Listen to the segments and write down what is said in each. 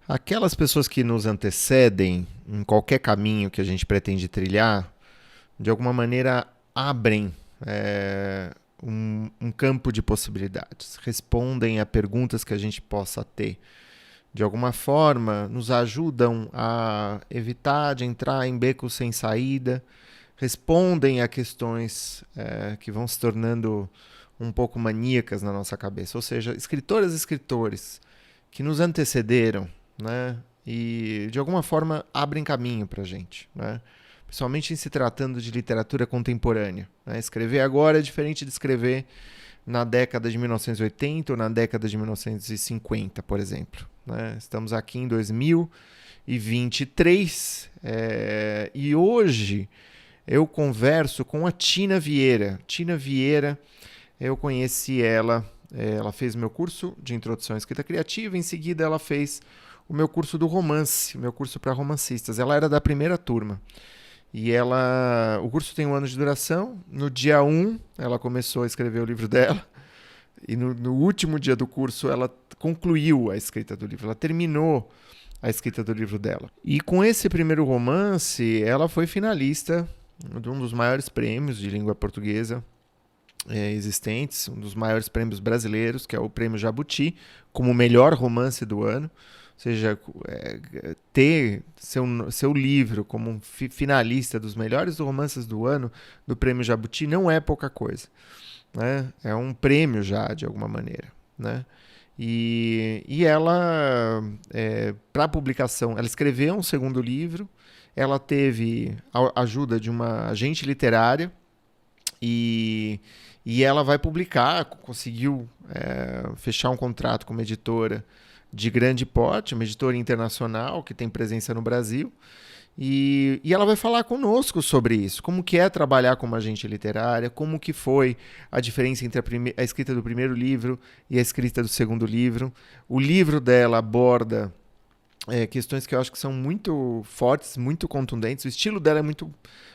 Aquelas pessoas que nos antecedem em qualquer caminho que a gente pretende trilhar, de alguma maneira abrem um campo de possibilidades, respondem a perguntas que a gente possa ter. De alguma forma, nos ajudam a evitar de entrar em becos sem saída, respondem a questões que vão se tornando um pouco maníacas na nossa cabeça. Ou seja, escritoras e escritores que nos antecederam, né? E de alguma forma abrem caminho para a gente, né? Principalmente em se tratando de literatura contemporânea. Né? Escrever agora é diferente de escrever na década de 1980 ou na década de 1950, por exemplo. Né? Estamos aqui em 2023 e hoje eu converso com a Tina Vieira. Tina Vieira, eu conheci ela, ela fez meu curso de introdução à escrita criativa, em seguida ela fez o meu curso do romance, o meu curso para romancistas. Ela era da primeira turma. E o curso tem 1 ano de duração. No dia 1, ela começou a escrever o livro dela. E no último dia do curso, ela concluiu a escrita do livro. Ela terminou a escrita do livro dela. E com esse primeiro romance, ela foi finalista de um dos maiores prêmios de língua portuguesa existentes, um dos maiores prêmios brasileiros, que é o Prêmio Jabuti, como o melhor romance do ano. Ou seja, ter seu livro como um finalista dos melhores romances do ano do Prêmio Jabuti não é pouca coisa. Né? É um prêmio já, de alguma maneira. Né? E ela, para publicação, ela escreveu um segundo livro, ela teve a ajuda de uma agente literária e, e ela vai publicar, conseguiu fechar um contrato com uma editora de grande porte, uma editora internacional que tem presença no Brasil. E ela vai falar conosco sobre isso, como que é trabalhar como agente literária, como que foi a diferença entre a escrita do primeiro livro e a escrita do segundo livro. O livro dela aborda questões que eu acho que são muito fortes, muito contundentes. O estilo dela é muito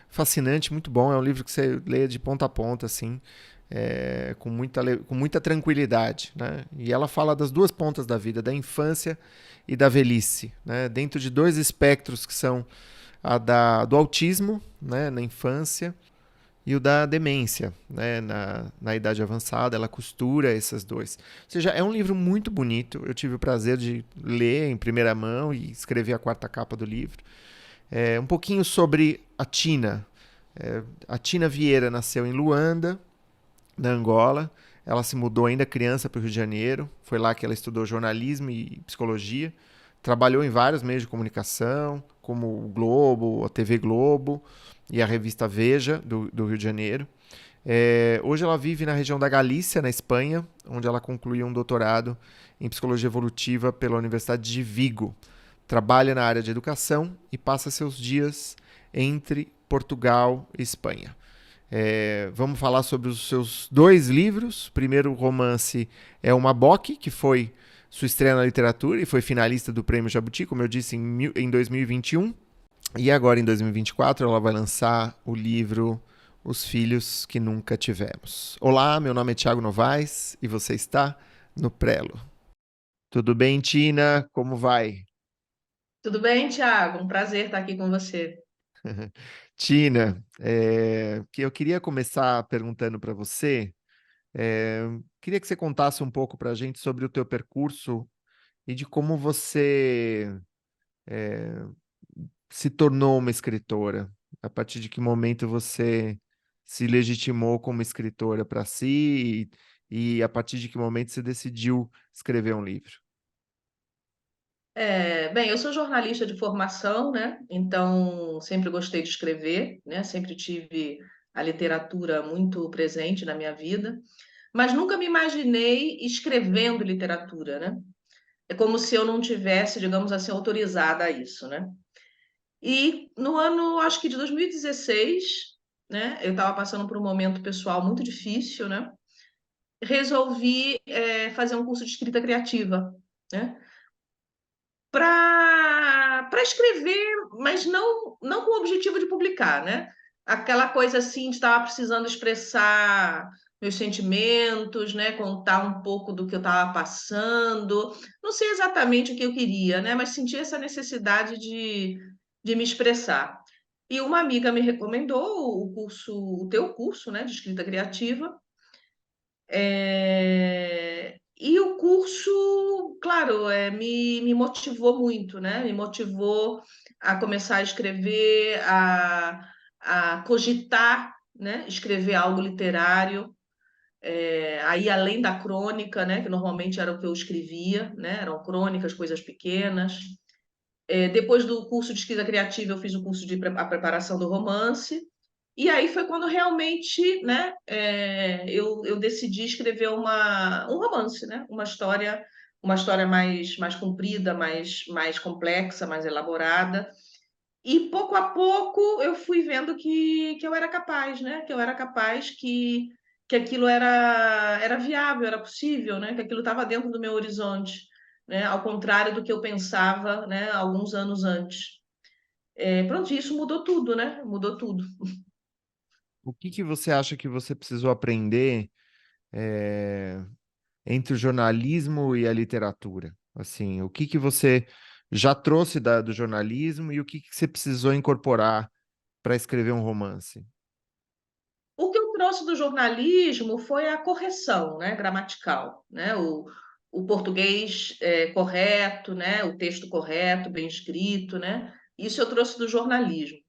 fascinante, muito bom. É um livro que você lê de ponta a ponta, assim, com muita tranquilidade. Né? E ela fala das duas pontas da vida, da infância e da velhice, né? Dentro de dois espectros que são do autismo, né, na infância, e o da demência, né, na idade avançada. Ela costura esses dois. Ou seja, é um livro muito bonito. Eu tive o prazer de ler em primeira mão e escrever a quarta capa do livro. Um pouquinho sobre a Tina. A Tina Vieira nasceu em Luanda, na Angola. Ela se mudou ainda criança para o Rio de Janeiro. Foi lá que ela estudou jornalismo e psicologia. Trabalhou em vários meios de comunicação, como o Globo, a TV Globo e a revista Veja, do Rio de Janeiro. Hoje ela vive na região da Galícia, na Espanha, onde ela concluiu um doutorado em psicologia evolutiva pela Universidade de Vigo. Trabalha na área de educação e passa seus dias entre Portugal e Espanha. Vamos falar sobre os seus dois livros. O primeiro romance é o Maboque, que foi sua estreia na literatura e foi finalista do Prêmio Jabuti, como eu disse, em 2021. E agora, em 2024, ela vai lançar o livro Os Filhos que Nunca Tivemos. Olá, meu nome é Thiago Novaes e você está no Prelo. Tudo bem, Tina? Como vai? Tudo bem, Thiago? Um prazer estar aqui com você. Tina, que eu queria começar perguntando para você. Queria que você contasse um pouco para a gente sobre o teu percurso e de como você se tornou uma escritora. A partir de que momento você se legitimou como escritora para si e a partir de que momento você decidiu escrever um livro. Bem, eu sou jornalista de formação, né? Então sempre gostei de escrever, né? Sempre tive a literatura muito presente na minha vida, mas nunca me imaginei escrevendo literatura, né? É como se eu não tivesse, digamos assim, autorizada a isso, né? E no ano, acho que de 2016, né? Eu estava passando por um momento pessoal muito difícil, né? Resolvi, fazer um curso de escrita criativa, né? Para escrever, mas não com o objetivo de publicar, né? Aquela coisa assim de estar precisando expressar meus sentimentos, né? Contar um pouco do que eu estava passando. Não sei exatamente o que eu queria, né? Mas senti essa necessidade de me expressar. E uma amiga me recomendou o teu curso, né, de escrita criativa. E o curso, claro, me motivou muito, né? Me motivou a começar a escrever, a cogitar, né? Escrever algo literário, aí além da crônica, né? Que normalmente era o que eu escrevia, né? Eram crônicas, coisas pequenas. Depois do curso de escrita criativa, eu fiz o curso de a preparação do romance. E aí foi quando realmente, né, eu decidi escrever um romance, né, uma história mais comprida, mais complexa, mais elaborada. E pouco a pouco eu fui vendo que eu era capaz, né, que eu era capaz, que aquilo era viável, era possível, né, que aquilo estava dentro do meu horizonte, né, ao contrário do que eu pensava, né, alguns anos antes. Pronto, isso mudou tudo, né? Mudou tudo. O que que você acha que você precisou aprender eh, entre o jornalismo e a literatura? Assim, o que que você já trouxe do jornalismo e o que que você precisou incorporar para escrever um romance? O que eu trouxe do jornalismo foi a correção, né, gramatical, né, o português correto, né, o texto correto, bem escrito, né, isso eu trouxe do jornalismo.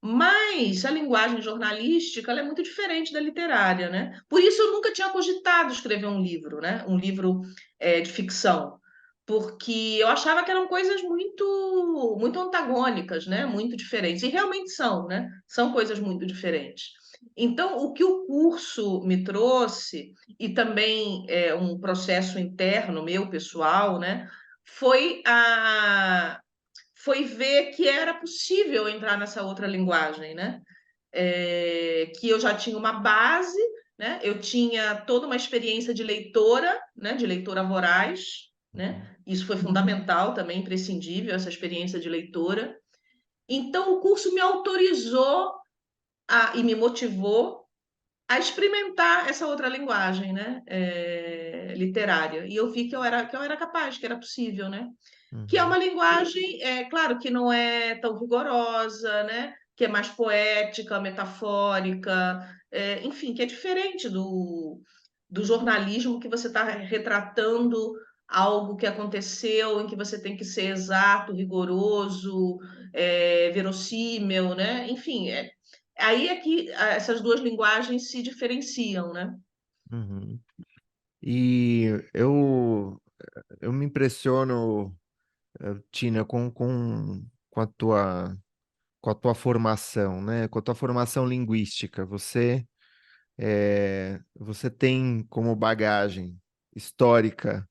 Mas a linguagem jornalística ela é muito diferente da literária, né? Por isso eu nunca tinha cogitado escrever um livro, né? Um livro de ficção, porque eu achava que eram coisas muito antagônicas, né? Muito diferentes. E realmente são, né? São coisas muito diferentes. Então, o que o curso me trouxe, e também um processo interno meu, pessoal, né? Foi foi ver que era possível entrar nessa outra linguagem, né? Que eu já tinha uma base, né? Eu tinha toda uma experiência de leitora, né? De leitora voraz, né? Isso foi fundamental também, imprescindível, essa experiência de leitora. Então, o curso me autorizou e me motivou a experimentar essa outra linguagem, né? Literária. E eu vi que eu era capaz, que era possível, né? Que é Uhum, uma linguagem, claro, que não é tão rigorosa, né? Que é mais poética, metafórica, enfim, que é diferente do jornalismo que você está retratando algo que aconteceu, em que você tem que ser exato, rigoroso, verossímil, né? Enfim, aí é que essas duas linguagens se diferenciam, né? uhum. E eu me impressiono, Tina, com a tua formação, né? Com a tua formação linguística. Você tem como bagagem histórica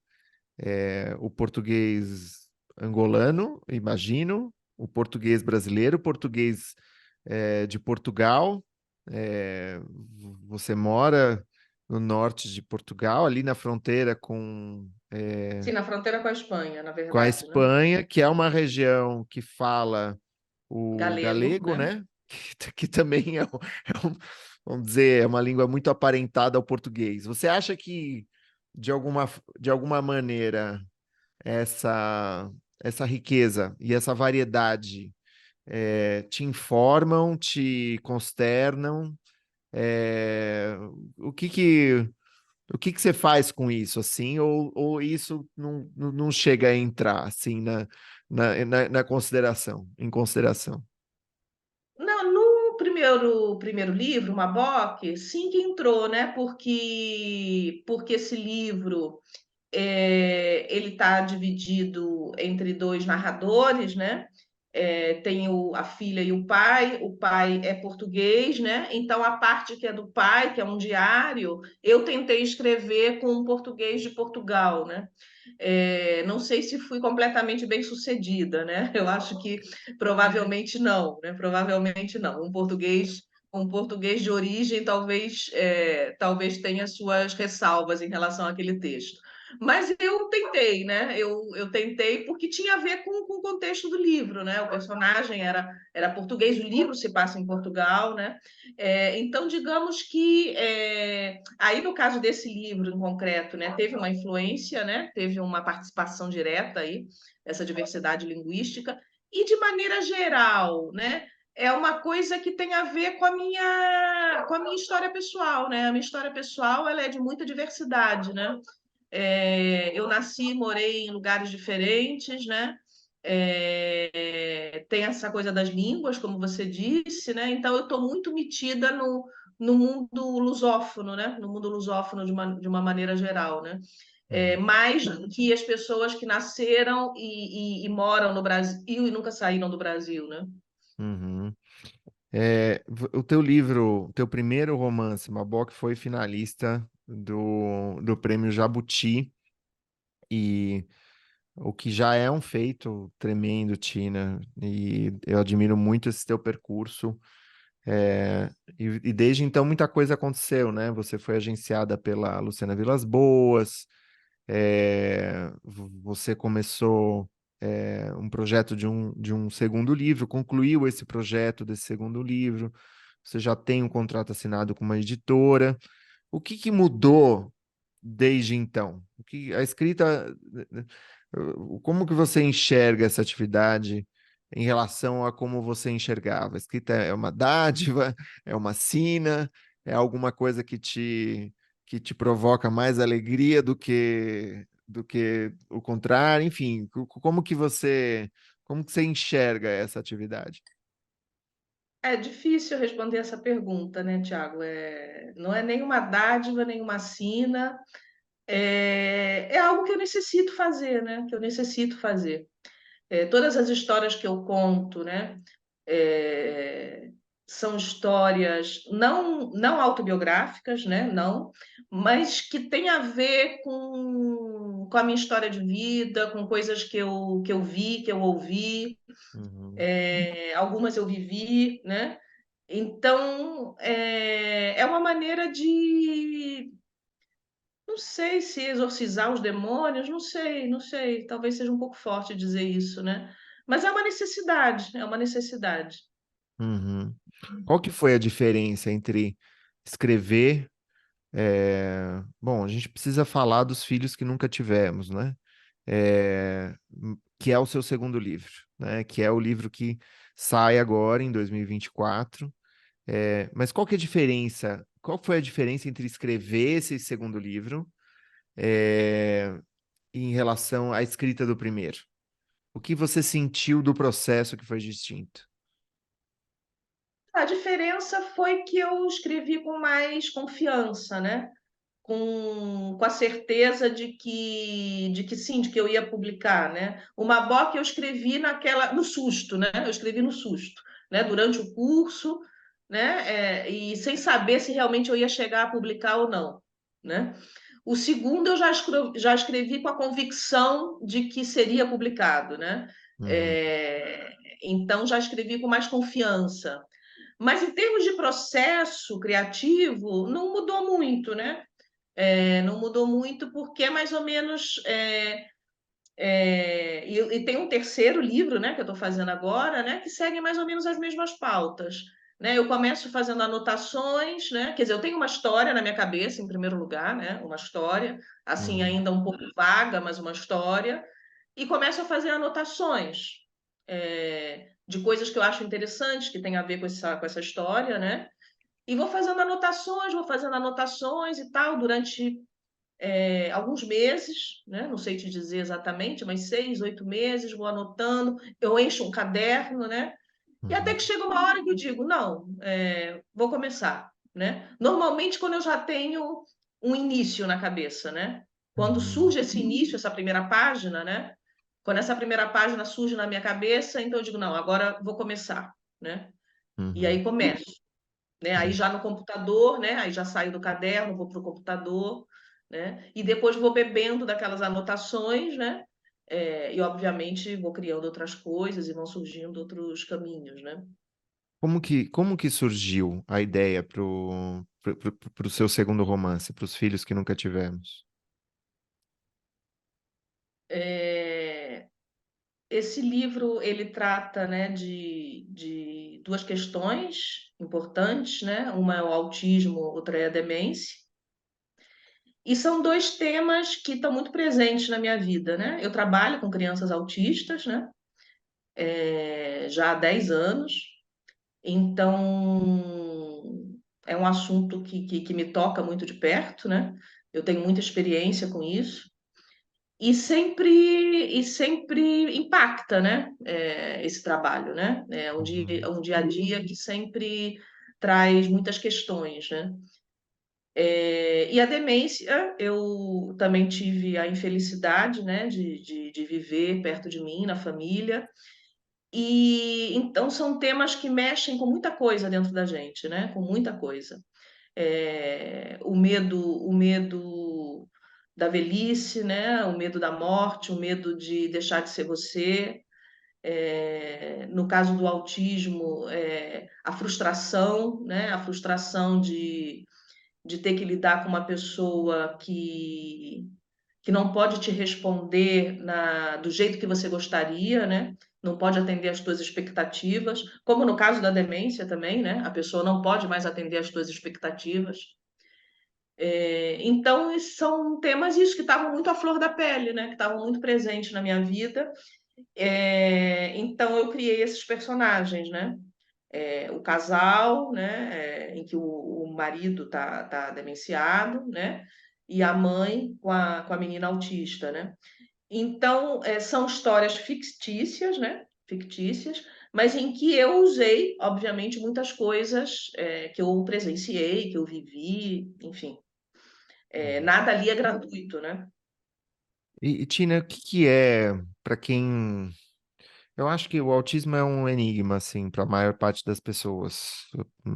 o português angolano, imagino, o português brasileiro, o português de Portugal. Você mora no norte de Portugal, ali na fronteira Sim, na fronteira com a Espanha, na com a verdade, né? Espanha, que é uma região que fala o Galego, galego, né? né? Que também vamos dizer, é uma língua muito aparentada ao português. Você acha que, de de alguma maneira, essa riqueza e essa variedade te informam, te consternam? É, o que que, o que que você faz com isso, assim? Ou isso não chega a entrar, assim, na consideração, em consideração? No primeiro livro, Maboc, sim que entrou, né? Porque esse livro ele está dividido entre dois narradores, né? Tem a filha e o pai é português, né? Então a parte que é do pai, que é um diário, eu tentei escrever com um português de Portugal, né? Não sei se fui completamente bem sucedida, né? Eu acho que provavelmente não, né? Provavelmente não. Um português de origem talvez tenha suas ressalvas em relação àquele texto. Mas eu tentei, né? Eu tentei porque tinha a ver com o contexto do livro, né? O personagem era português, o livro se passa em Portugal, né? Então, digamos que aí no caso desse livro em concreto, né, teve uma influência, né? Teve uma participação direta aí dessa diversidade linguística e de maneira geral, né? É uma coisa que tem a ver com a minha história pessoal, né? A minha história pessoal ela é de muita diversidade, né? Eu nasci, morei em lugares diferentes, né? Tem essa coisa das línguas, como você disse, né? Então eu estou muito metida no mundo lusófono, né? No mundo lusófono de uma maneira geral, né? Uhum. Mais do que as pessoas que nasceram e moram no Brasil e nunca saíram do Brasil, né? Uhum. O teu livro, o teu primeiro romance, Mabok, foi finalista do Prêmio Jabuti, e o que já é um feito tremendo, Tina, e eu admiro muito esse teu percurso. E desde então muita coisa aconteceu, né? Você foi agenciada pela Luciana Vilas Boas, você começou um projeto de um segundo livro, concluiu esse projeto desse segundo livro, você já tem um contrato assinado com uma editora. O que que mudou desde então? A escrita, como que você enxerga essa atividade em relação a como você enxergava? A escrita é uma dádiva, é uma sina, é alguma coisa que te provoca mais alegria do que o contrário? Enfim, como que você enxerga essa atividade? É difícil responder essa pergunta, né, Tiago? Não é nenhuma dádiva, nenhuma sina. É algo que eu necessito fazer, né? Que eu necessito fazer. Todas as histórias que eu conto, né? é, São histórias não autobiográficas, né? Não, mas que têm a ver com a minha história de vida, com coisas que eu vi, que eu ouvi, Uhum, algumas eu vivi, né? Então, é uma maneira de, não sei se exorcizar os demônios, não sei, não sei, talvez seja um pouco forte dizer isso, né? Mas é uma necessidade, é uma necessidade. uhum. Qual que foi a diferença entre escrever? Bom, a gente precisa falar dos filhos que nunca tivemos, né? Que é o seu segundo livro, né? Que é o livro que sai agora em 2024. Mas qual que é a diferença? Qual foi a diferença entre escrever esse segundo livro, é, em relação à escrita do primeiro? O que você sentiu do processo que foi distinto? A diferença foi que eu escrevi com mais confiança, né? Com a certeza de que sim, de que eu ia publicar, né? O Maboc eu escrevi no susto, né? Eu escrevi no susto, né? Durante o curso, né? E sem saber se realmente eu ia chegar a publicar ou não, né? O segundo eu já escrevi com a convicção de que seria publicado, né? Uhum, É, então já escrevi com mais confiança. Mas em termos de processo criativo, não mudou muito, né? Não mudou muito porque é mais ou menos. E tem um terceiro livro, né, que eu estou fazendo agora, né, que segue mais ou menos as mesmas pautas. Né? Eu começo fazendo anotações, né? Quer dizer, eu tenho uma história na minha cabeça, em primeiro lugar, né? Uma história, assim, uhum, ainda um pouco vaga, mas uma história, e começo a fazer anotações de coisas que eu acho interessantes, que tem a ver com essa história, né? E vou fazendo anotações e tal, durante alguns meses, né? Não sei te dizer exatamente, mas 6, 8 meses, vou anotando, eu encho um caderno, né? E até que uhum, chega uma hora que eu digo, não, vou começar, né? Normalmente quando eu já tenho um início na cabeça, né? Quando uhum, surge esse início, essa primeira página, né? Quando essa primeira página surge na minha cabeça, então eu digo, não, agora vou começar, né? E uhum, aí começo, né? Aí uhum. já no computador, né? Aí já saio do caderno, vou para o computador, né? E depois vou bebendo daquelas anotações, né? E obviamente vou criando outras coisas e vão surgindo outros caminhos, né? Como que surgiu a ideia pro seu segundo romance, para os filhos que nunca tivemos? É, esse livro ele trata, né, de duas questões importantes, né? Uma é o autismo, outra é a demência. E são dois temas que estão muito presentes na minha vida, né? Eu trabalho com crianças autistas, né? Já há 10 anos. Então, é um assunto que me toca muito de perto, né? Eu tenho muita experiência com isso. E sempre impacta, né? Esse trabalho, né? Uhum. Um dia a dia que sempre traz muitas questões, né? E a demência, eu também tive a infelicidade, né, de viver perto de mim, na família. E então são temas que mexem com muita coisa dentro da gente, né? Com muita coisa. O medo da velhice, né? O medo da morte, o medo de deixar de ser você. No caso do autismo, a frustração, né? A frustração de ter que lidar com uma pessoa que não pode te responder do jeito que você gostaria, né? Não pode atender às tuas expectativas, como no caso da demência também, né? A pessoa não pode mais atender às tuas expectativas. Então, esses são temas isso que estavam muito à flor da pele, né? Que estavam muito presentes na minha vida. Então, eu criei esses personagens, né? O casal, né, em que o marido tá demenciado, né, e a mãe com a menina autista, né. Então, são histórias fictícias, né, fictícias, mas em que eu usei, obviamente, muitas coisas que eu presenciei, que eu vivi, enfim. Uhum. Nada ali é gratuito, né? Tina, o que que é, para quem... Eu acho que o autismo é um enigma, assim, para a maior parte das pessoas.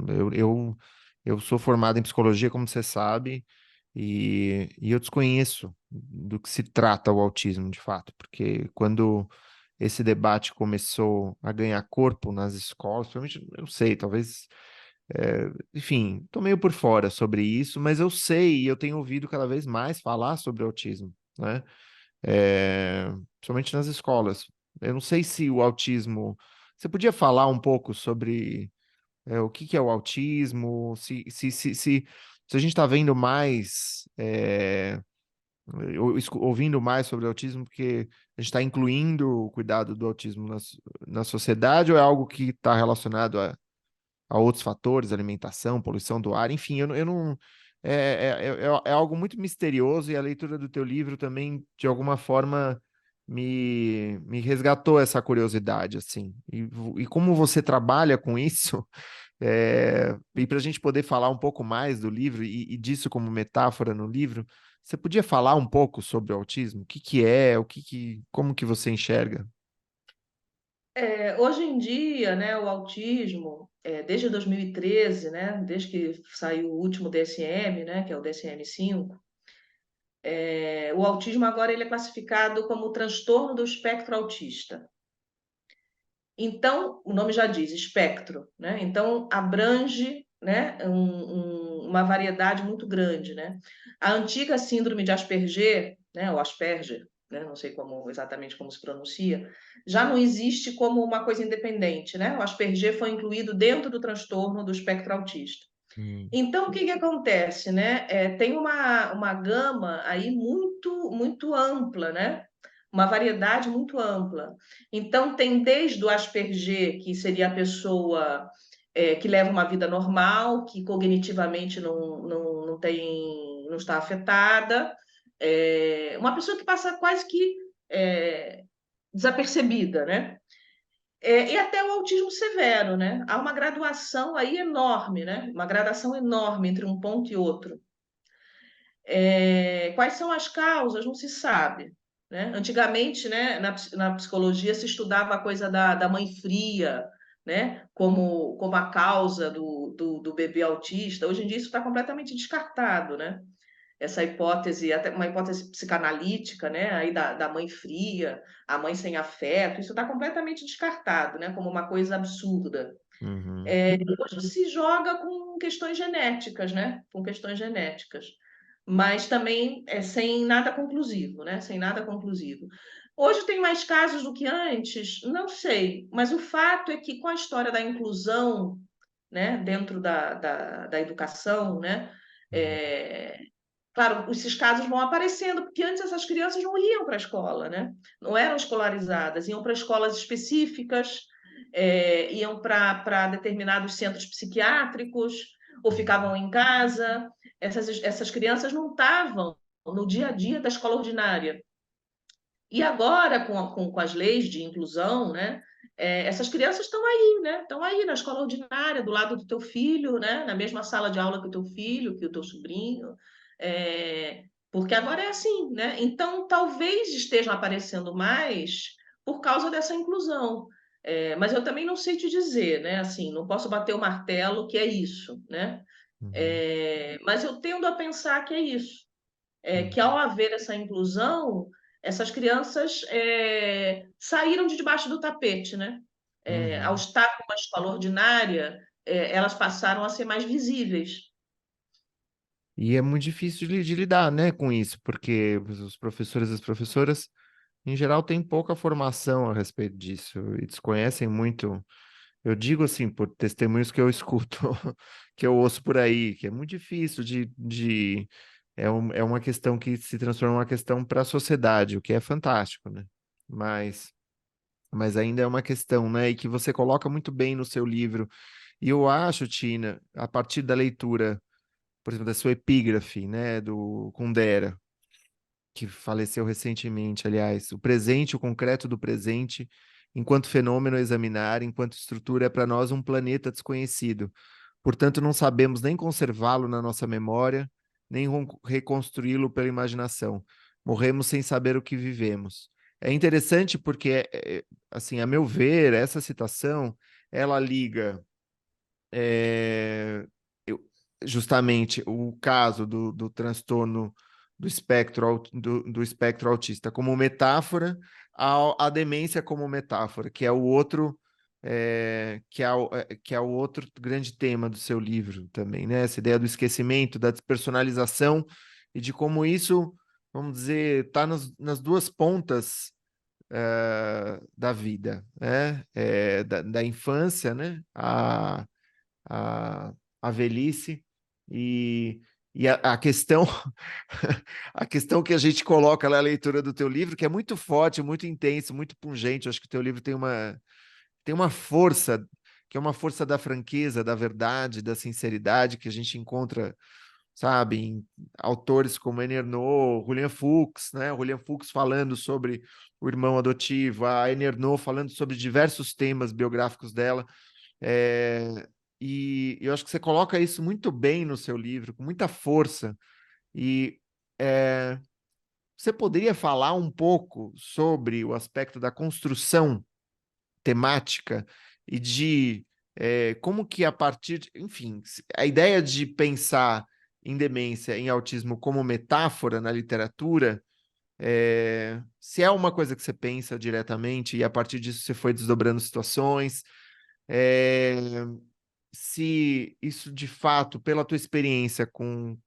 Eu, eu, eu sou formado em psicologia, como você sabe, e eu desconheço do que se trata o autismo, de fato, porque quando esse debate começou a ganhar corpo nas escolas, provavelmente, eu não sei, talvez, enfim, tô meio por fora sobre isso, mas eu sei e eu tenho ouvido cada vez mais falar sobre autismo, né? Principalmente nas escolas. Eu não sei se o autismo. Você podia falar um pouco sobre o que que é o autismo, se a gente está vendo mais, ouvindo mais sobre o autismo, porque a gente está incluindo o cuidado do autismo na sociedade, ou é algo que está relacionado a outros fatores, alimentação, poluição do ar, enfim, eu não. É algo muito misterioso e a leitura do teu livro também, de alguma forma, me resgatou essa curiosidade, assim. E como você trabalha com isso, e para a gente poder falar um pouco mais do livro e disso como metáfora no livro, você podia falar um pouco sobre o autismo? O que que é, como que você enxerga? Hoje em dia, né, o autismo, desde 2013, né, desde que saiu o último DSM, né, que é o DSM-5, o autismo agora ele é classificado como transtorno do espectro autista. Então, o nome já diz, espectro, né? Então, abrange, né, uma variedade muito grande, né? A antiga síndrome de Asperger, né, ou Asperger, né, não sei exatamente como se pronuncia, já não existe como uma coisa independente, né? O Asperger foi incluído dentro do transtorno do espectro autista. Hum, Então, o que que acontece, né? Tem uma gama aí muito ampla, né? Uma variedade muito ampla. Então, tem desde o Asperger, que seria a pessoa que leva uma vida normal, que cognitivamente não está afetada, uma pessoa que passa quase que desapercebida, né? E até o autismo severo, né? Há uma graduação aí enorme, né? Uma gradação enorme entre um ponto e outro. Quais são as causas? Não se sabe. Né? Antigamente, né, na psicologia, se estudava a coisa da mãe fria, né, como a causa do bebê autista. Hoje em dia, isso está completamente descartado. Né? Essa hipótese, até uma hipótese psicanalítica, né, aí da mãe fria, a mãe sem afeto, isso está completamente descartado, né, como uma coisa absurda. uhum, Hoje se joga com questões genéticas, né, com questões genéticas. mas também sem nada conclusivo, né? Sem nada conclusivo. Hoje tem mais casos do que antes? Não sei, mas o fato é que com a história da inclusão, né, dentro da educação, né, Uhum. é, claro, esses casos vão aparecendo, porque antes essas crianças não iam para a escola, né? Não eram escolarizadas, iam para escolas específicas, iam para determinados centros psiquiátricos, ou Uhum. ficavam em casa. Essas crianças não estavam no dia a dia da escola ordinária. E agora, com as leis de inclusão, né, essas crianças estão aí, né? Estão aí na escola ordinária, do lado do teu filho, né? Na mesma sala de aula que o teu filho, que o teu sobrinho. Porque agora é assim, né? Então, talvez estejam aparecendo mais por causa dessa inclusão. Mas eu também não sei te dizer, né? Assim, não posso bater o martelo que é isso, né? Uhum. Mas eu tendo a pensar que é isso, que Uhum. ao haver essa inclusão, essas crianças saíram de debaixo do tapete, né? Ao Uhum. estar numa escola ordinária, elas passaram a ser mais visíveis. E é muito difícil de lidar, né, com isso, porque os professores e as professoras, em geral, têm pouca formação a respeito disso e desconhecem muito. Eu digo assim, por testemunhos que eu escuto, que eu ouço por aí, que é muito difícil é uma questão que se transforma em uma questão para a sociedade, o que é fantástico, né? Mas, mas ainda é uma questão, né? E que você coloca muito bem no seu livro. E eu acho, Tina, a partir da leitura, por exemplo, da sua epígrafe, né, do Kundera, que faleceu recentemente, aliás, o presente, o concreto do presente, enquanto fenômeno a examinar, enquanto estrutura, é para nós um planeta desconhecido. Portanto, não sabemos nem conservá-lo na nossa memória, nem reconstruí-lo pela imaginação. Morremos sem saber o que vivemos. É interessante porque, assim, a meu ver, essa citação, ela liga é, eu- justamente o caso do transtorno do espectro autista como metáfora à demência como metáfora, que é o outro que é o outro grande tema do seu livro também, né? Essa ideia do esquecimento, da despersonalização e de como isso, vamos dizer, está nas duas pontas da vida, né? Da infância, né? A, a velhice e, e a questão a questão que a gente coloca na leitura do teu livro, que é muito forte, muito intenso, muito pungente. Eu acho que o teu livro tem uma força, que é uma força da franqueza, da verdade, da sinceridade que a gente encontra, sabe, em autores como Annie Ernaux, Julian Fuchs, né? Julian Fuchs falando sobre o irmão adotivo, a Annie Ernaux falando sobre diversos temas biográficos dela. É, e eu acho que você coloca isso muito bem no seu livro, com muita força. E é, você poderia falar um pouco sobre o aspecto da construção temática e de como que a partir, enfim, a ideia de pensar em demência, em autismo como metáfora na literatura, se é uma coisa que você pensa diretamente e a partir disso você foi desdobrando situações, é, se isso de fato, pela tua experiência com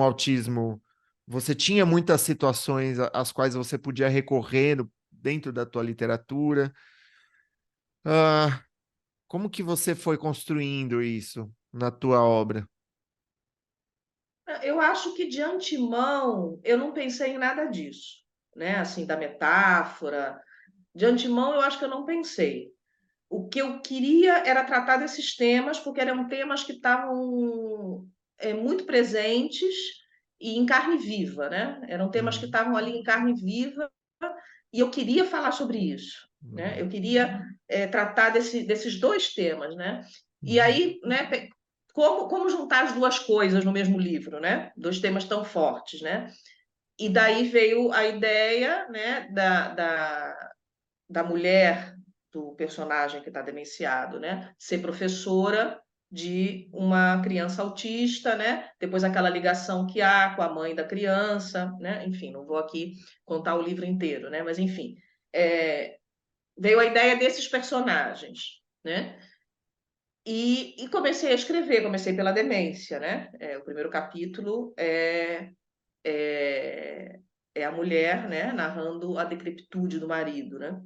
autismo, você tinha muitas situações às quais você podia recorrer dentro da tua literatura. Ah, como que você foi construindo isso na tua obra? Eu acho que de antemão eu não pensei em nada disso, né? Assim, da metáfora. De antemão eu acho que eu não pensei. O que eu queria era tratar desses temas, porque eram temas que estavam muito presentes e em carne viva, né? Eram temas que Uhum, estavam ali em carne viva e eu queria falar sobre isso, né? uhum, Eu queria tratar desses dois temas, né? E uhum, aí, né? Como juntar as duas coisas no mesmo livro, né? Dois temas tão fortes, né? E daí veio a ideia, né? Da mulher do personagem que está demenciado, né? Ser professora de uma criança autista, né? Depois aquela ligação que há com a mãe da criança, né? Enfim, não vou aqui contar o livro inteiro, né? Mas enfim, é, veio a ideia desses personagens, né? E comecei a escrever, comecei pela demência, né? O primeiro capítulo é, é a mulher, né, narrando a decrepitude do marido, né?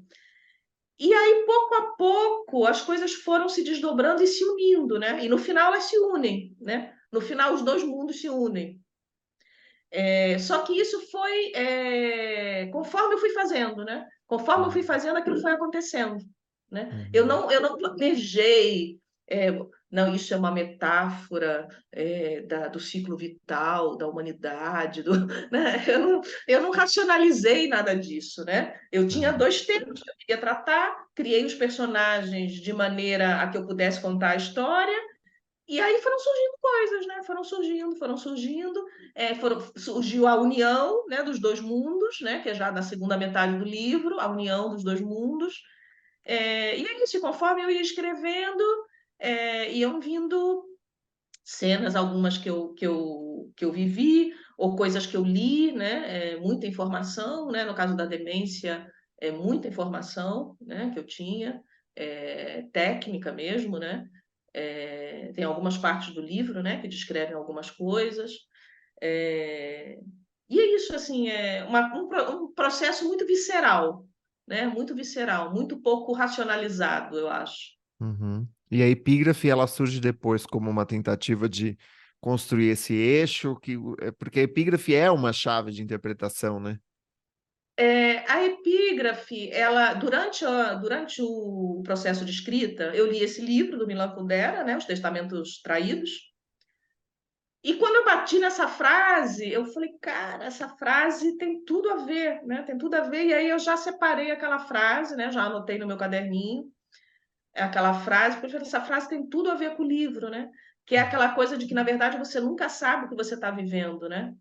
E aí, pouco a pouco, as coisas foram se desdobrando e se unindo, né? E no final elas se unem, né? No final, os dois mundos se unem. Só que isso foi conforme eu fui fazendo, né? Conforme eu fui Uhum. fazendo, aquilo foi acontecendo, né? Uhum. Eu não planejei, não, isso é uma metáfora do ciclo vital, da humanidade, né? Eu não racionalizei nada disso, né? Eu tinha Uhum. dois temas que eu queria tratar, criei os personagens de maneira a que eu pudesse contar a história, e aí foram surgindo coisas, né? Foram surgindo, surgiu a união, né, dos dois mundos, né? Que é já na segunda metade do livro, a união dos dois mundos. E é isso, e conforme eu ia escrevendo, iam vindo cenas, algumas que eu vivi, ou coisas que eu li, né? Muita informação, né? No caso da demência, muita informação, né? Que eu tinha, técnica mesmo, né? Tem algumas partes do livro, né? Que descrevem algumas coisas. É, e é isso, assim, um processo muito visceral, né? Muito visceral, muito pouco racionalizado, eu acho. Uhum. E a epígrafe, ela surge depois como uma tentativa de construir esse eixo, porque a epígrafe é uma chave de interpretação, né? A epígrafe, ela, durante o processo de escrita, eu li esse livro do Milan Kundera, né? Os Testamentos Traídos. E quando eu bati nessa frase, eu falei, cara, essa frase tem tudo a ver, né? Tem tudo a ver. E aí eu já separei aquela frase, né? Já anotei no meu caderninho aquela frase, porque eu falei, essa frase tem tudo a ver com o livro, né? Que é aquela coisa de que, na verdade, você nunca sabe o que você está vivendo, né?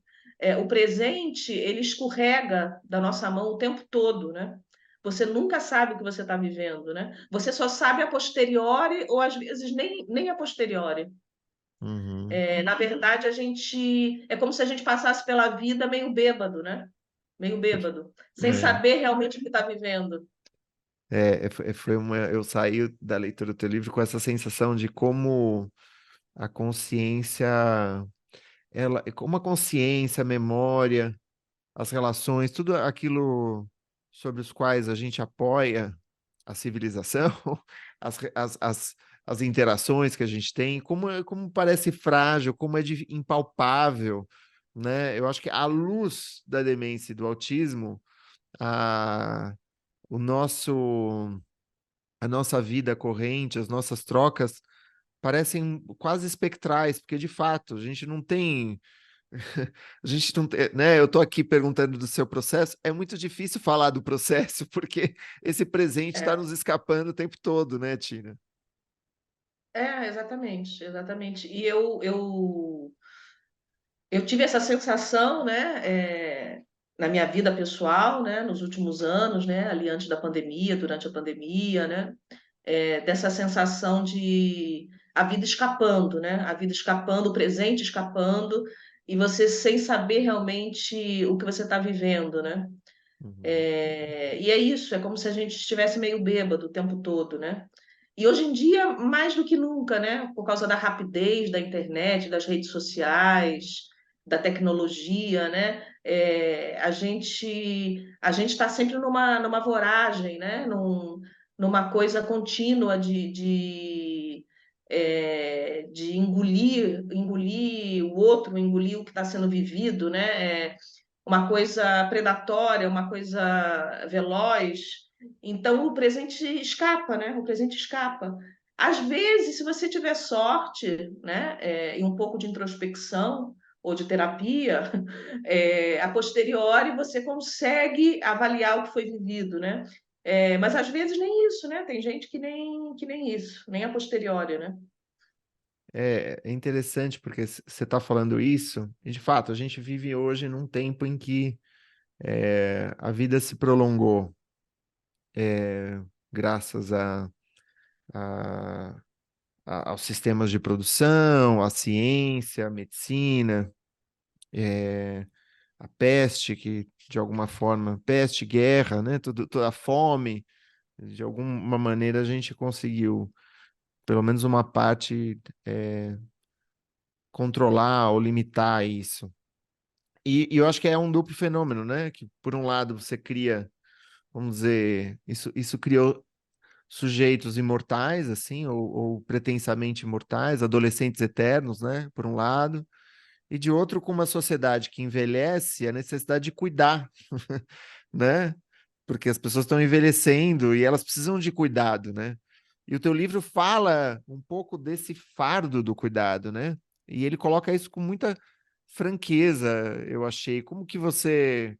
O presente, ele escorrega da nossa mão o tempo todo, né? Você nunca sabe o que você está vivendo, né? Você só sabe a posteriori ou às vezes nem a posteriori. Uhum. Na verdade, a gente é como se a gente passasse pela vida meio bêbado, né? Meio bêbado, sem É, saber realmente o que está vivendo. eu saí da leitura do teu livro com essa sensação de como a consciência, como a consciência, a memória, as relações, tudo aquilo sobre os quais a gente apoia a civilização, as, re- as interações que a gente tem, como parece frágil, como é impalpável, né? Eu acho que à luz da demência e do autismo, a, o nosso, a nossa vida corrente, as nossas trocas parecem quase espectrais, porque de fato a gente não tem a gente não tem, né? Eu estou aqui perguntando do seu processo. É muito difícil falar do processo, porque esse presente está É, nos escapando o tempo todo, né, Tina? exatamente, exatamente. E eu tive essa sensação, né, na minha vida pessoal, né, nos últimos anos, né, ali antes da pandemia, durante a pandemia, né, dessa sensação de a vida escapando, né, a vida escapando, o presente escapando, e você sem saber realmente o que você está vivendo, né? Uhum. E é isso, é como se a gente estivesse meio bêbado o tempo todo, né? E hoje em dia, mais do que nunca, né? Por causa da rapidez da internet, das redes sociais, da tecnologia, né? A gente está sempre numa voragem, né? Numa coisa contínua de engolir o outro, engolir o que está sendo vivido, né? Uma coisa predatória, uma coisa veloz. Então o presente escapa, né? O presente escapa. Às vezes, se você tiver sorte, né, e um pouco de introspecção ou de terapia, a posteriori você consegue avaliar o que foi vivido, né? Mas às vezes nem isso, né? Tem gente que nem isso, nem a posteriori, né? É interessante porque você está falando isso, e de fato, a gente vive hoje num tempo em que a vida se prolongou, graças a, aos sistemas de produção, à ciência, à medicina, é, a peste, que de alguma forma, peste, guerra, né? Toda a fome, de alguma maneira a gente conseguiu pelo menos uma parte, controlar ou limitar isso. E eu acho que é um duplo fenômeno, né? Que por um lado você cria, vamos dizer, isso criou sujeitos imortais, assim, ou pretensamente imortais, adolescentes eternos, né? Por um lado, e de outro, com uma sociedade que envelhece, a necessidade de cuidar, né? Porque as pessoas estão envelhecendo e elas precisam de cuidado, né? E o teu livro fala um pouco desse fardo do cuidado, né? E ele coloca isso com muita franqueza, eu achei. Como que você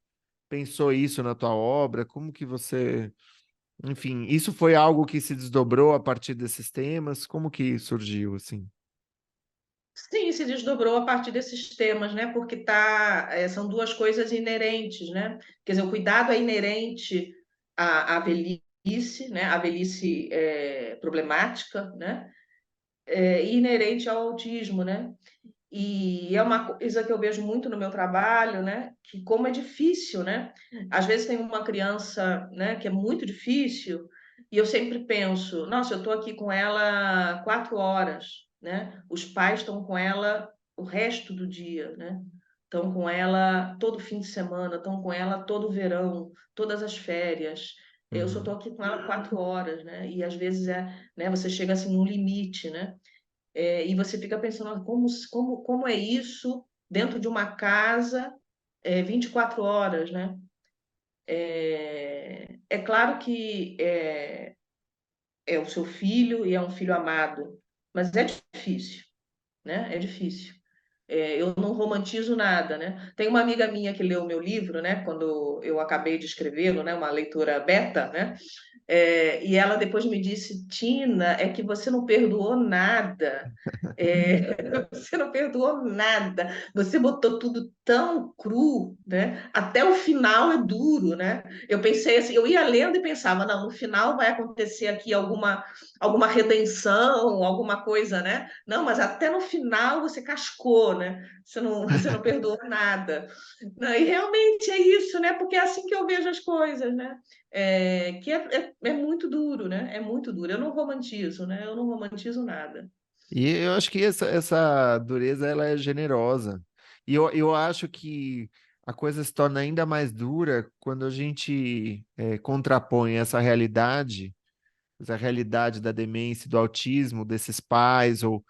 pensou isso na tua obra? Como que você, enfim, isso foi algo que se desdobrou a partir desses temas? Como que surgiu assim? Sim, se desdobrou a partir desses temas, né? Porque são duas coisas inerentes, né? Quer dizer, o cuidado é inerente à velhice, né? À velhice problemática, né? E inerente ao autismo, né? E é uma coisa que eu vejo muito no meu trabalho, né? Que como é difícil, né? Às vezes tem uma criança, né? Que é muito difícil e eu sempre penso, nossa, eu estou aqui com ela 4 horas, né? Os pais estão com ela o resto do dia, né? Estão com ela todo fim de semana, estão com ela todo o verão, todas as férias. Eu só estou Uhum. aqui com ela 4 horas, né? E às vezes né? Você chega assim num limite, né? E você fica pensando, "Ah, como é isso dentro de uma casa 24 horas, né? É claro que é o seu filho e é um filho amado, mas é difícil, né? É difícil. Eu não romantizo nada, né? Tem uma amiga minha que leu o meu livro, né? Quando eu acabei de escrevê-lo, né? Uma leitura beta, né? E ela depois me disse, Tina, é que você não perdoou nada. Você não perdoou nada. Você botou tudo tão cru, né? Até o final é duro, né? Eu pensei assim, eu ia lendo e pensava, não, no final vai acontecer aqui alguma redenção, alguma coisa, né? Não, mas até no final você cascou, né? Você não perdoou nada. Não, e realmente é isso, né? Porque é assim que eu vejo as coisas, né? Que é muito duro, né? É muito duro. Eu não romantizo, né? Eu não romantizo nada. E eu acho que essa dureza ela é generosa. E eu acho que a coisa se torna ainda mais dura quando a gente contrapõe essa realidade da demência, e do autismo desses pais ou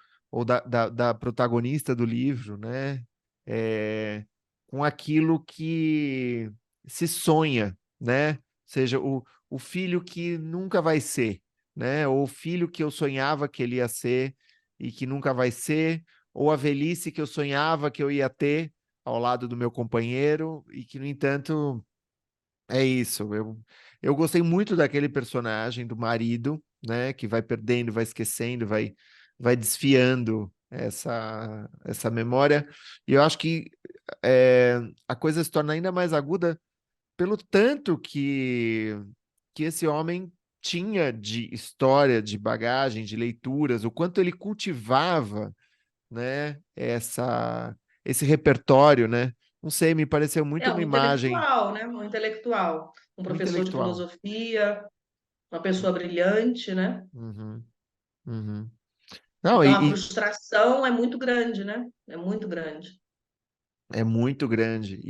da protagonista do livro, né? É, com aquilo que se sonha, né? Ou seja, o filho que nunca vai ser, né? Ou o filho que eu sonhava que ele ia ser e que nunca vai ser, ou a velhice que eu sonhava que eu ia ter ao lado do meu companheiro e que, no entanto, é isso. Eu gostei muito daquele personagem do marido, né, que vai perdendo, vai esquecendo, vai desfiando essa memória. E eu acho que a coisa se torna ainda mais aguda pelo tanto que esse homem tinha de história, de bagagem, de leituras, o quanto ele cultivava, né, esse repertório, né? Não sei, me pareceu muito uma Um imagem intelectual, né? Um intelectual, um um professor de intelectual. filosofia, uma pessoa brilhante, né? Uhum, uhum. Não, Então a frustração é muito grande, né? É muito grande. é muito grande.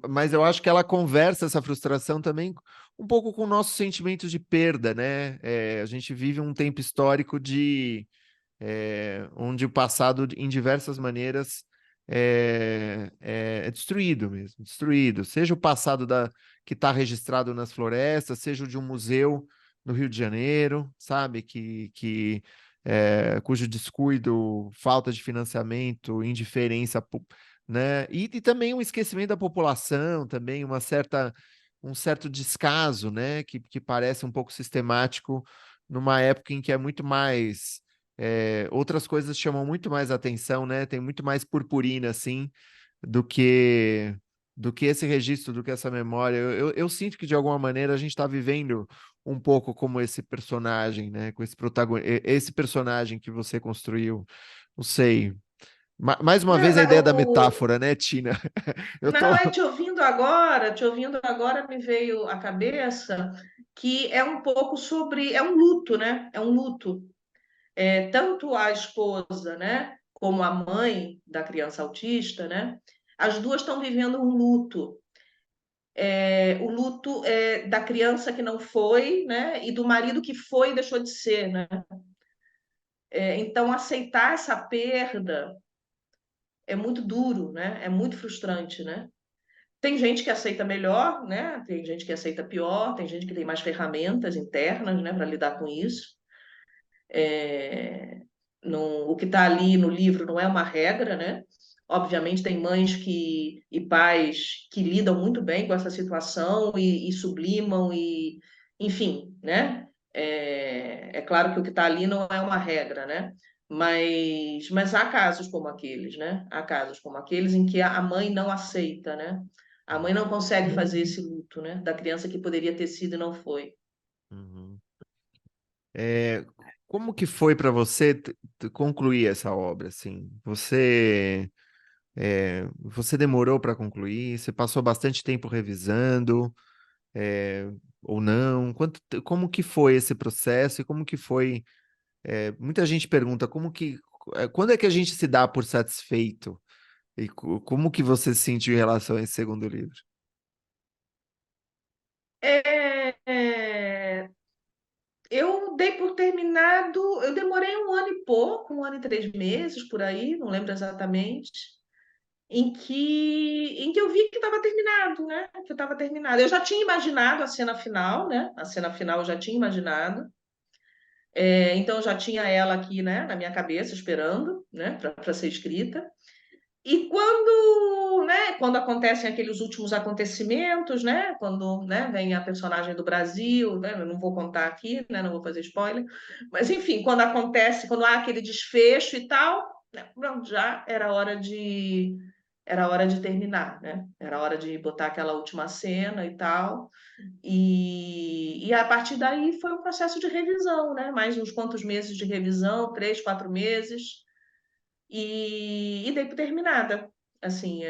Mas eu acho que ela conversa essa frustração também um pouco com o nosso sentimento de perda, né? A gente vive um tempo histórico onde o passado, em diversas maneiras, é destruído mesmo, destruído. Seja o passado que está registrado nas florestas, seja o de um museu no Rio de Janeiro, sabe, cujo descuido, falta de financiamento, indiferença, né, e também um esquecimento da população, também um certo descaso, né, que parece um pouco sistemático numa época em que é muito mais outras coisas chamam muito mais atenção, né? Tem muito mais purpurina, assim, do que do que esse registro, do que essa memória. Eu sinto que, de alguma maneira, a gente está vivendo um pouco como esse personagem, né? Com esse protagonista, esse personagem que você construiu. Não sei. Mais uma vez a Não, ideia da metáfora, né, Tina? Eu tô. não, te ouvindo agora me veio à cabeça que é um pouco sobre, é um luto, né? É um luto. tanto a esposa, né, como a mãe da criança autista, né, as duas estão vivendo um luto. O luto da criança que não foi, né, e do marido que foi e deixou de ser, né? Então, aceitar essa perda é muito duro, né? É muito frustrante, né? Tem gente que aceita melhor, né? Tem gente que aceita pior, tem gente que tem mais ferramentas internas, né, para lidar com isso. É, o que está ali no livro não é uma regra, né? Obviamente tem mães e pais que lidam muito bem com essa situação e sublimam e, enfim, né? É claro que o que está ali não é uma regra, né? Mas há casos como aqueles, né? Há casos como aqueles em que a mãe não aceita, né? A mãe não consegue fazer esse luto, né? Da criança que poderia ter sido e não foi. Uhum. É, como que foi para você concluir essa obra, assim? Você demorou para concluir? Você passou bastante tempo revisando, é, ou não? Como que foi esse processo e como que foi? Muita gente pergunta quando é que a gente se dá por satisfeito? E como que você se sentiu em relação a esse segundo livro? É, é, Eu dei por terminado, eu demorei um ano e pouco, um ano e 3 meses por aí, não lembro exatamente, em que eu vi que estava terminado, né? Que estava terminado. Eu já tinha imaginado a cena final, né? A cena final eu já tinha imaginado. Então eu já tinha ela aqui, né, na minha cabeça, esperando, né, para ser escrita. E quando acontecem aqueles últimos acontecimentos, né, quando, né, vem a personagem do Brasil, né, eu não vou contar aqui, né, não vou fazer spoiler, mas enfim, quando há aquele desfecho e tal, né, pronto, já era hora de terminar, né? Era hora de botar aquela última cena e tal. E a partir daí foi um processo de revisão, né? Mais uns quantos meses de revisão, 3, 4 meses e dei por terminada. Assim,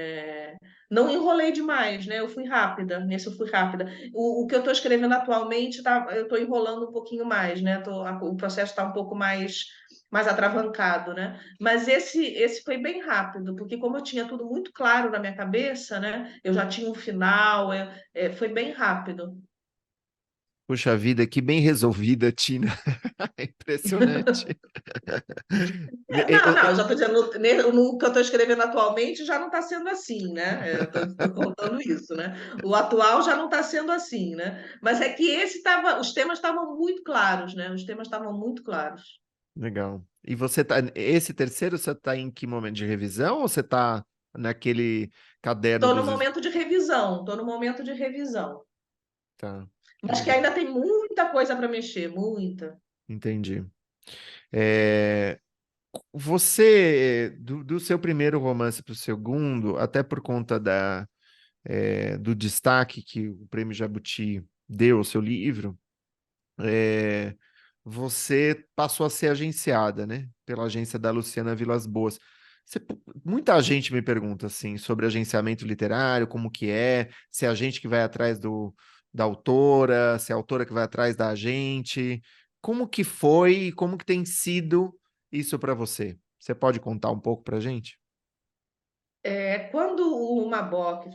não enrolei demais, né? Eu fui rápida, nesse eu fui rápida. O que eu estou escrevendo atualmente, eu estou enrolando um pouquinho mais, né? O processo está um pouco mais atravancado, né? Mas esse foi bem rápido, porque como eu tinha tudo muito claro na minha cabeça, né? Eu já tinha um final, foi bem rápido. Puxa vida, que bem resolvida, Tina. É impressionante. Não, não, eu já estou dizendo, no que eu estou escrevendo atualmente já não está sendo assim, né? Eu estou contando isso, né? O atual já não está sendo assim, né? Mas é que os temas estavam muito claros, né? Os temas estavam muito claros. Legal. E esse terceiro, você tá em que momento de revisão ou você tá naquele caderno Estou no dos... momento de revisão, estou no momento de revisão. Tá, que Mas que legal. ainda tem muita coisa para mexer, muita. Entendi. É, do seu primeiro romance para o segundo, até por conta do destaque que o Prêmio Jabuti deu ao seu livro, é, você passou a ser agenciada, né? Pela agência da Luciana Vilas Boas. Você- Muita gente me pergunta assim sobre agenciamento literário, como que é, se é a gente que vai atrás da autora, se é a autora que vai atrás da agente. Como que foi e como que tem sido isso para você? Você pode contar um pouco para gente? Quando o Maboc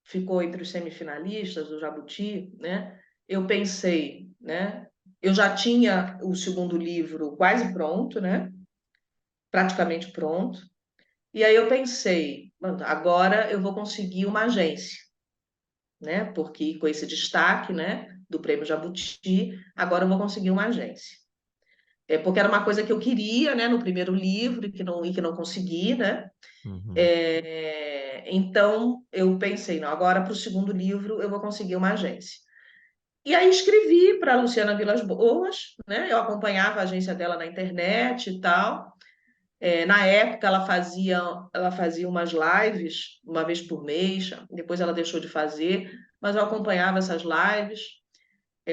ficou entre os semifinalistas do Jabuti, né? Eu pensei, né? Eu já tinha o segundo livro quase pronto, né? Praticamente pronto. E aí eu pensei, "Mano, agora eu vou conseguir uma agência, né? Porque com esse destaque, né, do Prêmio Jabuti, agora eu vou conseguir uma agência. Porque era uma coisa que eu queria, né, no primeiro livro e que não consegui, né? Uhum, Então eu pensei, não, agora para o segundo livro eu vou conseguir uma agência. E aí escrevi para a Luciana Vilas Boas, né? Eu acompanhava a agência dela na internet e tal. Na época ela fazia umas lives uma vez por mês, depois ela deixou de fazer, mas eu acompanhava essas lives,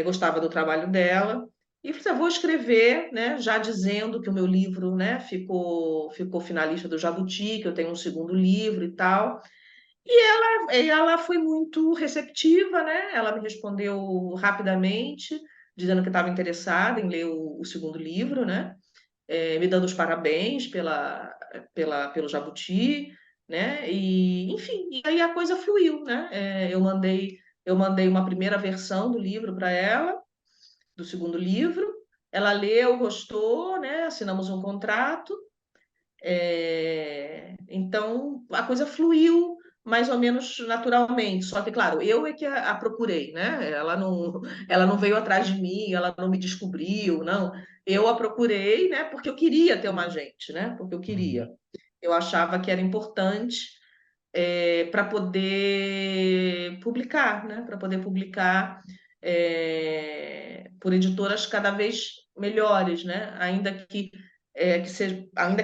gostava do trabalho dela. E falei, vou escrever, né, já dizendo que o meu livro, né, ficou finalista do Jabuti, que eu tenho um segundo livro e tal. E ela foi muito receptiva, né? Ela me respondeu rapidamente, dizendo que estava interessada em ler o segundo livro, né? Me dando os parabéns pelo Jabuti, né? E, enfim, e aí a coisa fluiu, né? Eu mandei uma primeira versão do livro para ela, do segundo livro. Ela leu, gostou, né? Assinamos um contrato. Então a coisa fluiu mais ou menos naturalmente. Só que, claro, eu é que a procurei, né? Ela não veio atrás de mim, ela não me descobriu, não. Eu a procurei, né? Porque eu queria ter uma agente, né? Porque eu queria. Uhum. Eu achava que era importante para poder publicar, né? Para poder publicar por editoras cada vez melhores, né? Ainda que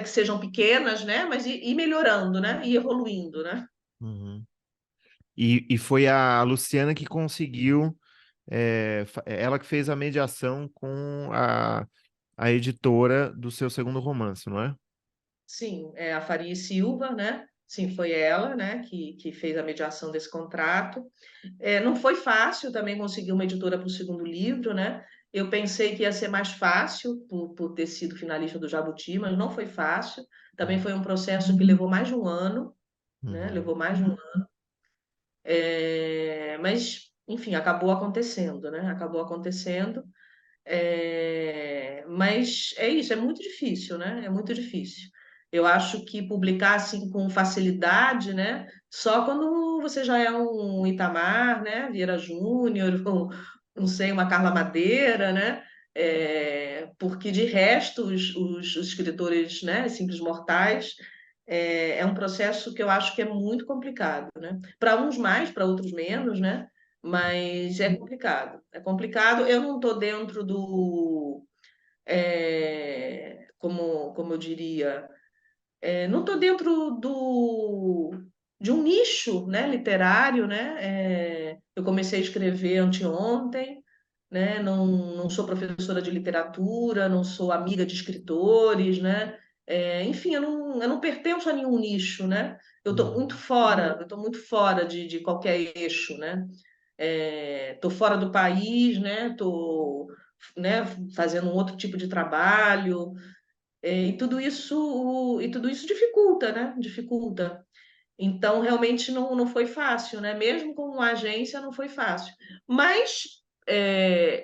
sejam pequenas, né? Mas ir melhorando, né? E evoluindo, né? Uhum. E foi a Luciana que conseguiu, ela que fez a mediação com a editora do seu segundo romance, não é? Sim, é a Faria e Silva, né? Sim, foi ela, né, que fez a mediação desse contrato. Não foi fácil também conseguir uma editora para o segundo livro, né? Eu pensei que ia ser mais fácil por ter sido finalista do Jabuti, mas não foi fácil. Também foi um processo que levou mais de um ano, né? Uhum. Levou mais de um ano. Mas, enfim, acabou acontecendo, né? Acabou acontecendo. Mas é isso, é muito difícil, né? É muito difícil. Eu acho que publicar assim com facilidade, né? Só quando você já é um Itamar, né? Vieira Júnior, não sei, uma Carla Madeira, né? Porque de resto, os escritores, né? Simples mortais, é um processo que eu acho que é muito complicado, né? Para uns mais, para outros menos, né? Mas é complicado. É complicado. Eu não estou dentro como eu diria, não estou dentro de um nicho, né, literário, né? Eu comecei a escrever anteontem, né? Não sou professora de literatura, não sou amiga de escritores, né? Enfim, eu não pertenço a nenhum nicho, né? Uhum. Eu estou muito fora de qualquer eixo, né? Estou fora do país, né? Estou, né, fazendo um outro tipo de trabalho, e tudo isso dificulta, né? Dificulta. Então, realmente não foi fácil, né? Mesmo com uma agência, não foi fácil. Mas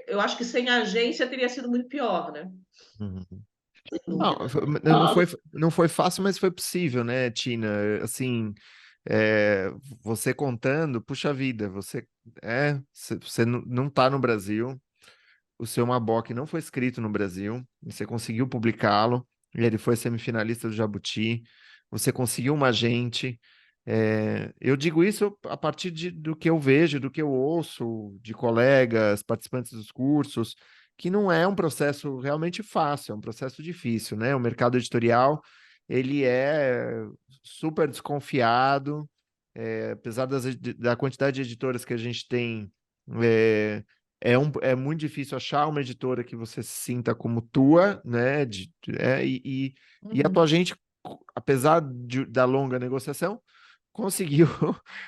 eu acho que sem agência teria sido muito pior, né? Uhum. Sem Não, dúvida. não foi fácil, mas foi possível, né, Tina? Assim, é, você contando, puxa vida, você não tá no Brasil, o seu Maboc não foi escrito no Brasil, você conseguiu publicá-lo, e ele foi semifinalista do Jabuti, você conseguiu uma agente. Eu digo isso a partir do que eu vejo, do que eu ouço de colegas, participantes dos cursos, que não é um processo realmente fácil, é um processo difícil, né? O mercado editorial, ele é super desconfiado, apesar da quantidade de editoras que a gente tem, é, é muito difícil achar uma editora que você se sinta como tua, né? E a tua Uhum. gente, apesar da longa negociação, conseguiu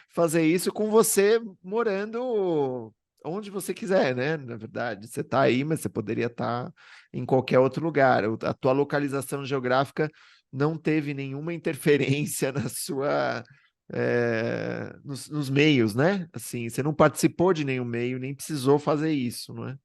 fazer isso com você morando onde você quiser, né? Na verdade, você está aí, mas você poderia estar em qualquer outro lugar. A tua localização geográfica não teve nenhuma interferência na sua nos meios, né? Assim, você não participou de nenhum meio, nem precisou fazer isso, não é?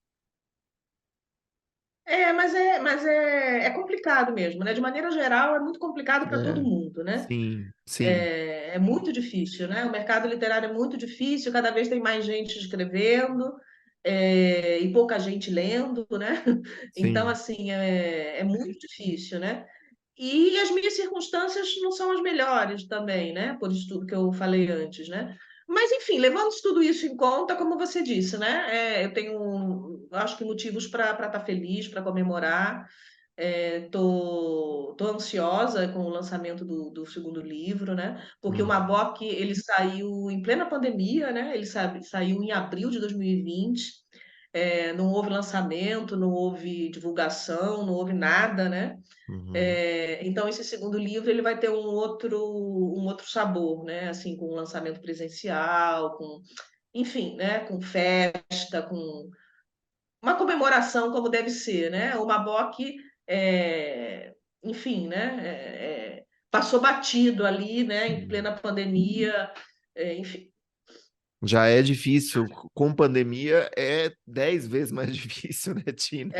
Mas é complicado mesmo, né? De maneira geral, é muito complicado para todo É, mundo, né? sim, sim, É muito difícil, né? O mercado literário é muito difícil, cada vez tem mais gente escrevendo, e pouca gente lendo, né? Então, sim, assim, é muito difícil, né? E as minhas circunstâncias não são as melhores também, né? Por isso tudo que eu falei antes, né? Mas, enfim, levando tudo isso em conta, como você disse, né? Eu tenho, acho que motivos para estar feliz, para comemorar. Tô ansiosa com o lançamento do segundo livro, né? Porque o hum, Mabok, ele saiu em plena pandemia, né? Ele saiu em abril de 2020. Não houve lançamento, não houve divulgação, não houve nada, né? uhum, Então esse segundo livro ele vai ter um outro sabor, né? Assim, com lançamento presencial, enfim, né? Com festa, uma comemoração como deve ser, né? O Maboc, enfim, né? Passou batido ali, né? Em Sim. plena pandemia, enfim. Já é difícil, com pandemia é 10 vezes mais difícil, né, Tina?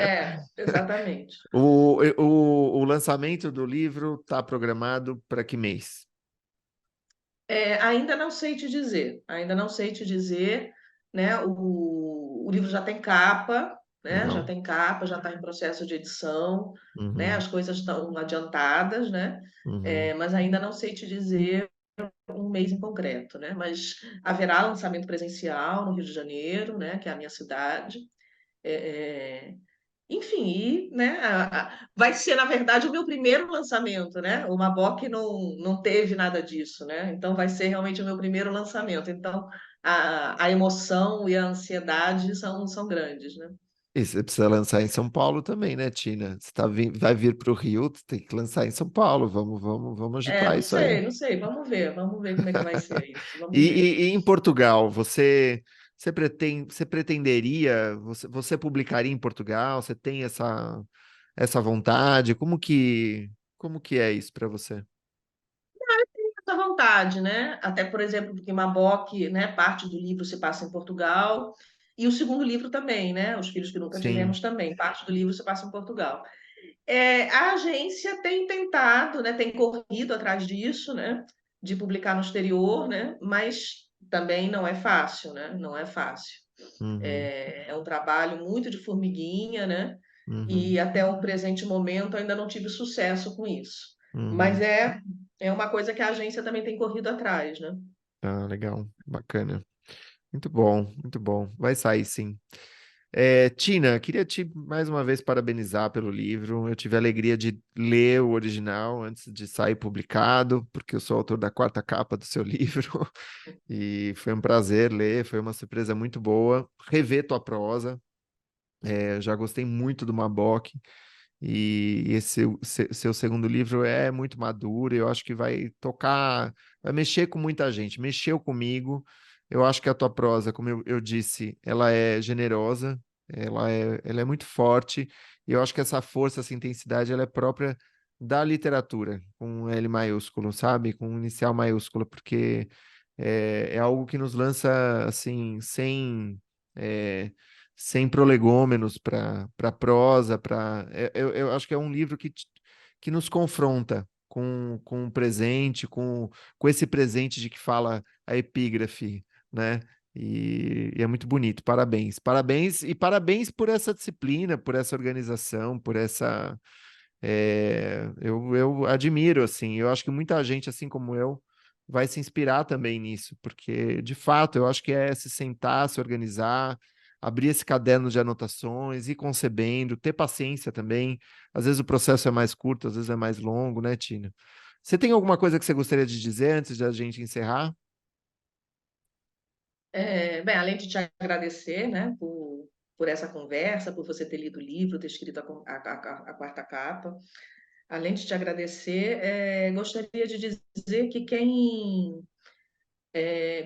Exatamente. O lançamento do livro está programado para que mês? Ainda não sei te dizer, ainda não sei te dizer, né? O livro já tem capa, né? Já Legal. tem capa, já está em processo de edição, né? Uhum, As coisas estão adiantadas, né? uhum. Mas ainda não sei te dizer um mês em concreto, né? Mas haverá lançamento presencial no Rio de Janeiro, né? Que é a minha cidade. É, é, Enfim, né, vai ser, na verdade, o meu primeiro lançamento, né? O Maboc não teve nada disso, né? Então vai ser realmente o meu primeiro lançamento. Então a emoção e a ansiedade são grandes, né? E você precisa lançar em São Paulo também, né, Tina? Você vai vir para o Rio, tem que lançar em São Paulo. Vamos agitar Não isso aí. sei, não sei. Vamos ver como é que vai ser isso. E, Vamos ver. e em Portugal, você pretenderia, você publicaria em Portugal? Você tem essa vontade? Como que é isso para você? Essa vontade, né? Até, por exemplo, porque Maboc, né, parte do livro se passa em Portugal, e o segundo livro também, né? Os Filhos que Nunca Sim. Tivemos também, parte do livro se passa em Portugal. A agência tem tentado, né, tem corrido atrás disso, né, de publicar no exterior, né, mas também não é fácil, né, não é fácil. Uhum, É um trabalho muito de formiguinha, né, uhum, e até o presente momento ainda não tive sucesso com isso. Mas uhum. é uma coisa que a agência também tem corrido atrás, né? Ah, legal, bacana. Muito bom, muito bom. Vai sair, sim. Tina, queria te mais uma vez parabenizar pelo livro. Eu tive a alegria de ler o original antes de sair publicado, porque eu sou autor da quarta capa do seu livro, e foi um prazer ler, foi uma surpresa muito boa. Rever tua prosa, eu já gostei muito do Mabok, e esse seu segundo livro é muito maduro, eu acho que vai tocar, vai mexer com muita gente, mexeu comigo. Eu acho que a tua prosa, como eu disse, ela é generosa, ela é muito forte, e eu acho que essa força, essa intensidade, ela é própria da literatura, com um L maiúsculo, sabe? Com um inicial maiúsculo, porque é algo que nos lança, assim, é, sem prolegômenos para prosa, eu acho que é um livro que nos confronta com o presente, com esse presente de que fala a epígrafe, né? E é muito bonito. Parabéns. Parabéns e parabéns por essa disciplina, por essa organização, por essa. Eu admiro, assim. Eu acho que muita gente, assim como eu, vai se inspirar também nisso, porque, de fato, eu acho que é se sentar, se organizar, abrir esse caderno de anotações, ir concebendo, ter paciência também. Às vezes o processo é mais curto, às vezes é mais longo, né, Tina? Você tem alguma coisa que você gostaria de dizer antes de a gente encerrar? Bem, além de te agradecer, né, por essa conversa, por você ter lido o livro, ter escrito a quarta capa, além de te agradecer, gostaria de dizer que quem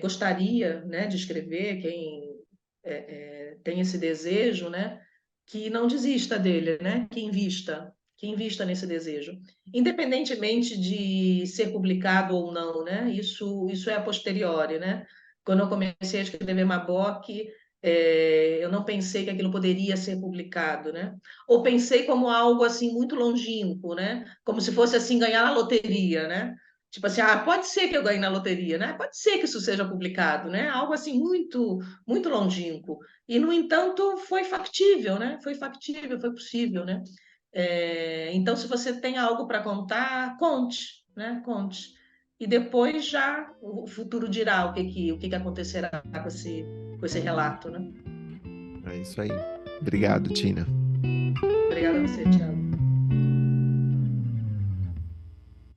gostaria, né, de escrever, quem tem esse desejo, né, que não desista dele, né, que invista nesse desejo, independentemente de ser publicado ou não, né, isso é a posteriori, né. Quando eu comecei a escrever Maboc, eu não pensei que aquilo poderia ser publicado, né? Ou pensei como algo assim muito longínquo, né? Como se fosse assim ganhar na loteria, né? Tipo assim, pode ser que eu ganhe na loteria, né? Pode ser que isso seja publicado, né? Algo assim muito longínquo. E, no entanto, foi factível, né? Foi factível, foi possível, né? Então, se você tem algo para contar, conte, né? Conte. E depois já o futuro dirá o que acontecerá com esse relato, né? É isso aí. Obrigado, Tina. Obrigada a você, Thiago.